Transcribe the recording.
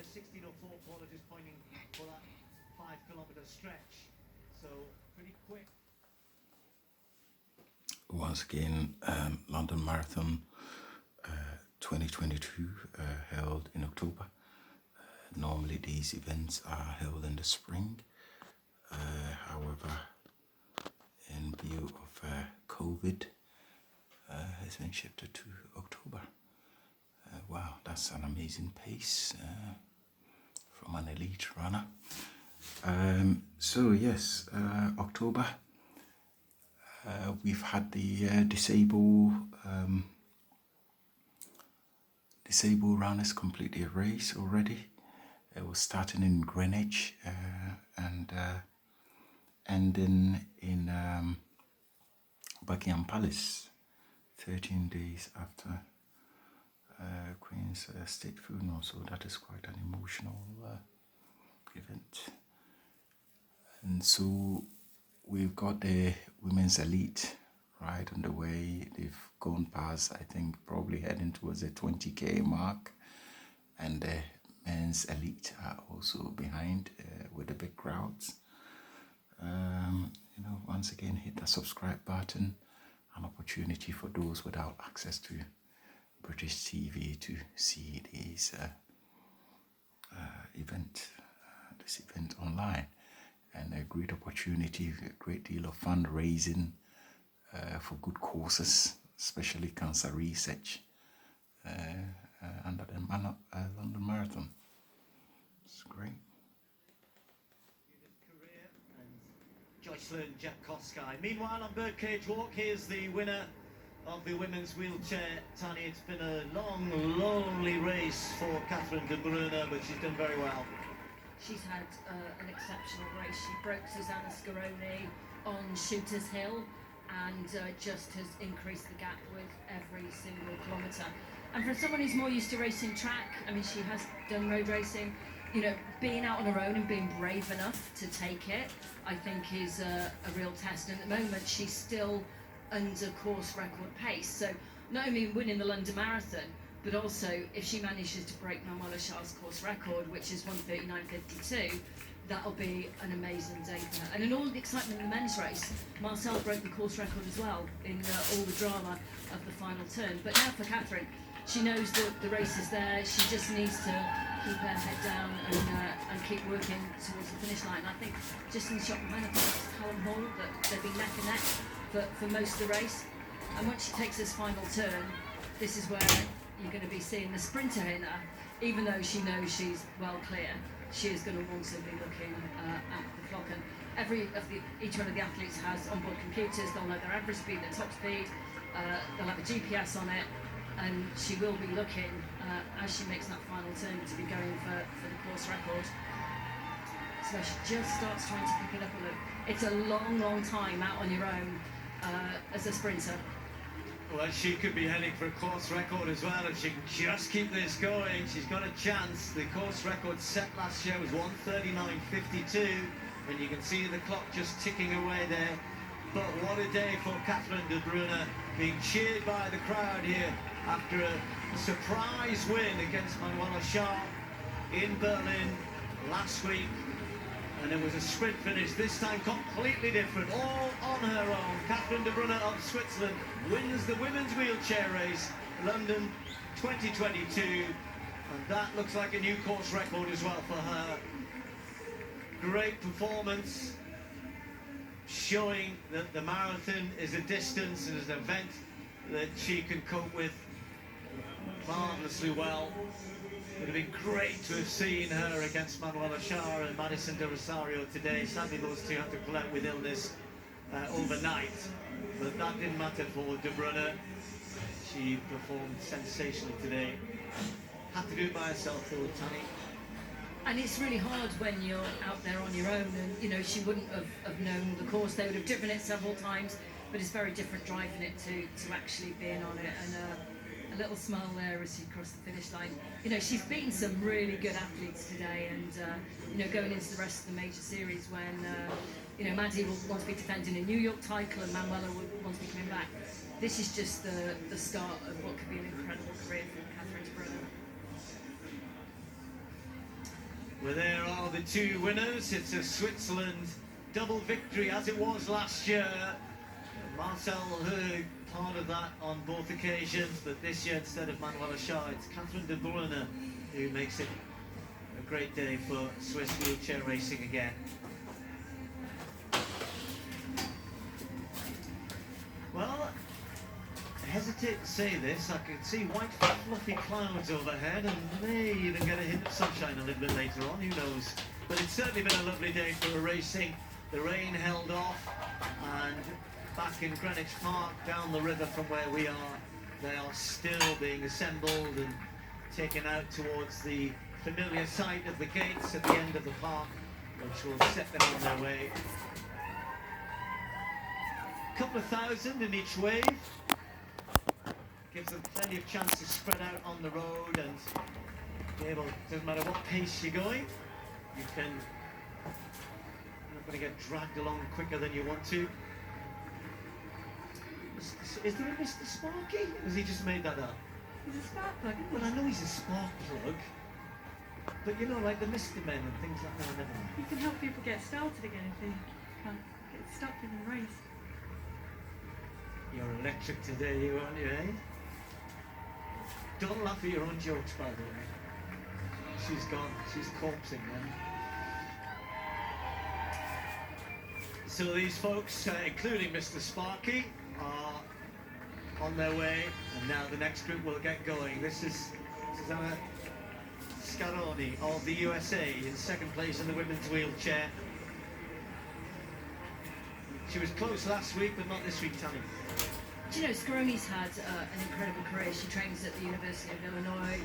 there, 16:04, Paula just pointing for that 5-kilometer stretch. So pretty quick. Once again, London Marathon 2022 held in October. Normally these events are held in the spring. However, in view of COVID, has been shifted to October. Wow, that's an amazing pace from an elite runner. So yes, October. We've had the disabled runners complete their race already. It was starting in Greenwich and ending in Buckingham Palace, 13 days after Queen's state funeral. So that is quite an emotional event. And so we've got the women's elite right on the way. They've gone past, I think, probably heading towards the 20k mark, and the men's elite are also behind with the big crowds. Once again, hit the subscribe button. An opportunity for those without access to British TV to see this event online. And a great opportunity, a great deal of fundraising for good causes, especially cancer research under the London Marathon. It's great. Jocelyn Jankowski. Meanwhile, on Birdcage Walk, here's the winner of the women's wheelchair. Tani, it's been a long, lonely race for CatherineDebrunner, but she's done very well. She's had an exceptional race. She broke Susanna Scaroni on Shooters Hill and just has increased the gap with every single kilometre. And for someone who's more used to racing track, I mean, she has done road racing, being out on her own and being brave enough to take it, I think is a real test. And at the moment, she's still under course record pace. So not only winning the London Marathon, but also if she manages to break Manuela Shah's course record, which is 1:39.52, that'll be an amazing day for her. And in all the excitement of the men's race, Marcel broke the course record as well in all the drama of the final turn. But now for Catherine, she knows that the race is there. She just needs to keep her head down and keep working towards the finish line. I think just in the shot behind her, Callum Hall, that they've been neck and neck for most of the race. And once she takes this final turn, this is where you're going to be seeing the sprinter in her. Even though she knows she's well clear, she is going to also be looking at the clock. And each one of the athletes has onboard computers. They'll know their average speed, their top speed. They'll have a GPS on it, and she will be looking as she makes that final turn to be going for the course record. So she just starts trying to pick it up a little. It's a long, long time out on your own as a sprinter. Well, she could be heading for a course record as well if she can just keep this going. She's got a chance. The course record set last year was 1:39.52, and you can see the clock just ticking away there. But what a day for CatherineDebrunner, being cheered by the crowd here after a surprise win against Manuela Shah in Berlin last week. And it was a sprint finish, this time completely different, all on her own. CatherineDebrunner of Switzerland wins the women's wheelchair race, London 2022. And that looks like a new course record as well for her. Great performance, showing that the marathon is a distance and is an event that she can cope with marvellously well. It would have been great to have seen her against Manuela Shah and Madison de Rosario today. Sadly, those two had to pull out with illness overnight, but that didn't matter for Debrunner. She performed sensationally today. Had to do it by herself though, Tani. And it's really hard when you're out there on your own, and she wouldn't have known the course. They would have driven it several times, but it's very different driving it to actually being on it. And a little smile there as she crossed the finish line. She's beaten some really good athletes today, and going into the rest of the major series when Maddie will want to be defending a New York title and Manuela will want to be coming back. This is just the start of what could be an incredible career for CatherineDebrunner. Well, there are the two winners. It's a Switzerland double victory, as it was last year. Marcel Hug, part of that on both occasions, but this year, instead of Manuela Schär, it's CatherineDebrunner who makes it a great day for Swiss wheelchair racing again. Well, I hesitate to say this. I can see white fluffy clouds overhead and may even get a hint of sunshine a little bit later on, who knows. But it's certainly been a lovely day for racing. The rain held off, and back in Greenwich Park, down the river from where we are, they are still being assembled and taken out towards the familiar site of the gates at the end of the park, which will set them on their way. A couple of thousand in each wave. Gives them plenty of chance to spread out on the road and be able, doesn't matter what pace you're going, you can, you're not going to get dragged along quicker than you want to. Is there a Mr. Sparky? Or has he just made that up? He's a spark plug, isn't he? Well, I know he's a spark plug, but you know, like the Mr. Men and things like that, never mind. He can help people get started again if they can't get stuck in the race. You're electric today, you aren't you, eh? Don't laugh at your own jokes, by the way. She's gone. She's corpsing now. So these folks, including Mr. Sparky, are on their way, and now the next group will get going. This is Susanna Scaroni of the USA in second place in the women's wheelchair. She was close last week, but not this week, Tammy. Do you know, Scaroni's had an incredible career. She trains at the University of Illinois.